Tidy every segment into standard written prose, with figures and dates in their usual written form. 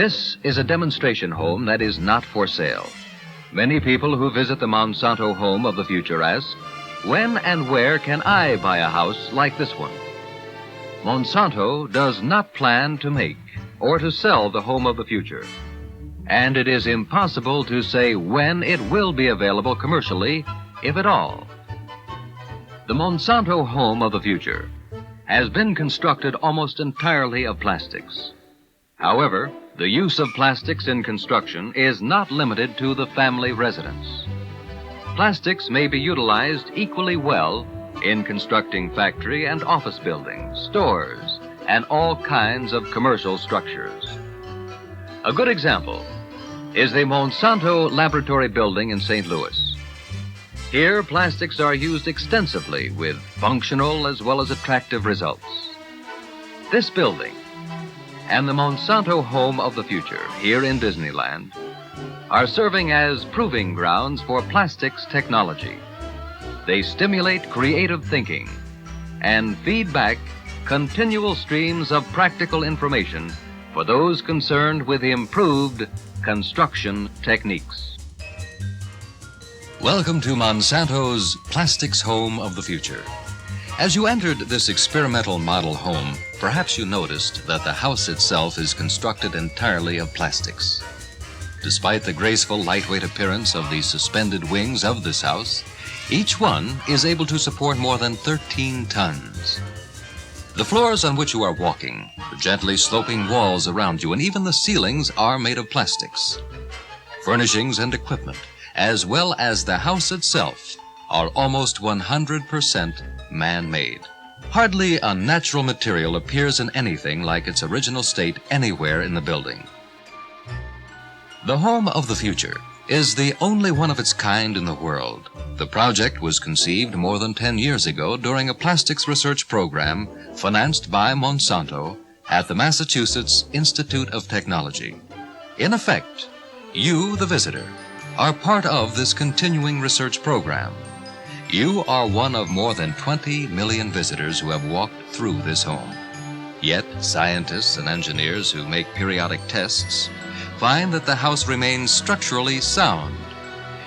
This is a demonstration home that is not for sale. Many people who visit the Monsanto home of the future ask, when and where can I buy a house like this one? Monsanto does not plan to make or to sell the home of the future. And it is impossible to say when it will be available commercially, if at all. The Monsanto home of the future has been constructed almost entirely of plastics. However, the use of plastics in construction is not limited to the family residence. Plastics may be utilized equally well in constructing factory and office buildings, stores, and all kinds of commercial structures. A good example is the Monsanto Laboratory building in St. Louis. Here, plastics are used extensively with functional as well as attractive results. This building and the Monsanto home of the future here in Disneyland are serving as proving grounds for plastics technology. They stimulate creative thinking and feed back continual streams of practical information for those concerned with improved construction techniques. Welcome to Monsanto's Plastics Home of the Future. As you entered this experimental model home, perhaps you noticed that the house itself is constructed entirely of plastics. Despite the graceful, lightweight appearance of the suspended wings of this house, each one is able to support more than 13 tons. The floors on which you are walking, the gently sloping walls around you, and even the ceilings are made of plastics. Furnishings and equipment, as well as the house itself, are almost 100% man-made. Hardly a natural material appears in anything like its original state anywhere in the building. The home of the future is the only one of its kind in the world. The project was conceived more than 10 years ago during a plastics research program financed by Monsanto at the Massachusetts Institute of Technology. In effect, you, the visitor, are part of this continuing research program. You are one of more than 20 million visitors who have walked through this home. Yet, scientists and engineers who make periodic tests find that the house remains structurally sound.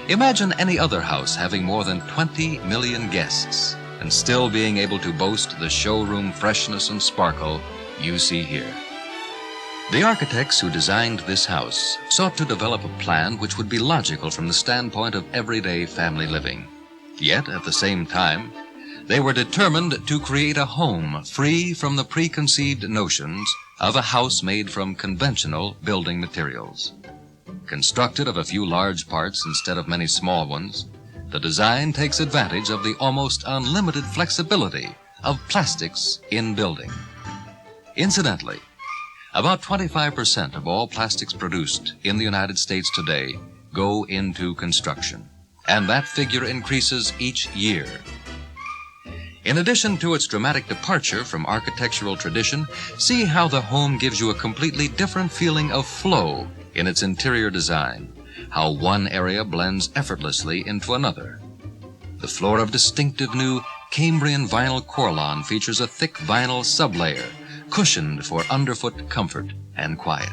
Imagine any other house having more than 20 million guests and still being able to boast the showroom freshness and sparkle you see here. The architects who designed this house sought to develop a plan which would be logical from the standpoint of everyday family living. Yet, at the same time, they were determined to create a home free from the preconceived notions of a house made from conventional building materials. Constructed of a few large parts instead of many small ones, the design takes advantage of the almost unlimited flexibility of plastics in building. Incidentally, about 25% of all plastics produced in the United States today go into construction, and that figure increases each year. In addition to its dramatic departure from architectural tradition, see how the home gives you a completely different feeling of flow in its interior design, how one area blends effortlessly into another. The floor of distinctive new Cambrian vinyl Corlon features a thick vinyl sublayer, cushioned for underfoot comfort and quiet.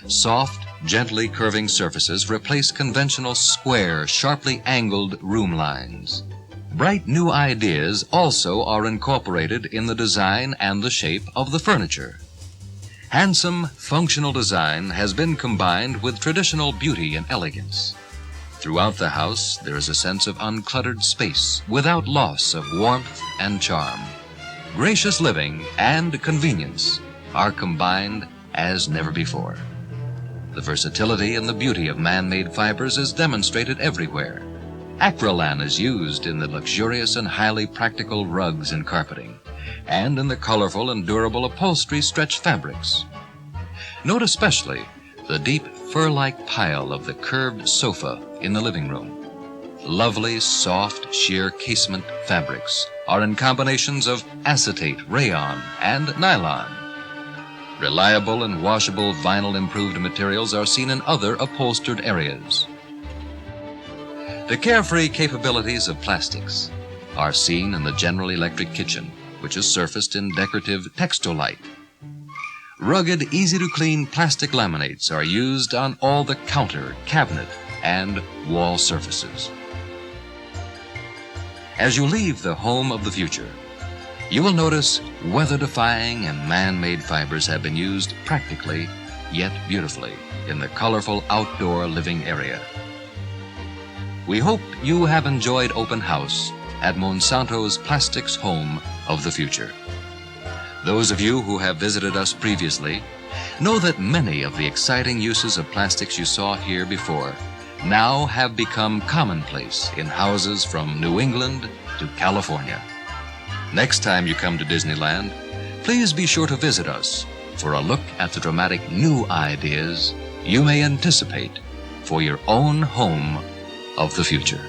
Soft, gently curving surfaces replace conventional square, sharply angled room lines. Bright new ideas also are incorporated in the design and the shape of the furniture. Handsome, functional design has been combined with traditional beauty and elegance. Throughout the house, there is a sense of uncluttered space without loss of warmth and charm. Gracious living and convenience are combined as never before. The versatility and the beauty of man-made fibers is demonstrated everywhere. Acrylan is used in the luxurious and highly practical rugs and carpeting, and in the colorful and durable upholstery stretch fabrics. Note especially the deep fur-like pile of the curved sofa in the living room. Lovely, soft, sheer casement fabrics are in combinations of acetate, rayon, and nylon. Reliable and washable vinyl-improved materials are seen in other upholstered areas. The carefree capabilities of plastics are seen in the General Electric kitchen, which is surfaced in decorative Textolite. Rugged, easy-to-clean plastic laminates are used on all the counter, cabinet, and wall surfaces. As you leave the home of the future, you will notice weather-defying and man-made fibers have been used practically, yet beautifully, in the colorful outdoor living area. We hope you have enjoyed Open House at Monsanto's Plastics Home of the Future. Those of you who have visited us previously know that many of the exciting uses of plastics you saw here before now have become commonplace in houses from New England to California. Next time you come to Disneyland, please be sure to visit us for a look at the dramatic new ideas you may anticipate for your own home of the future.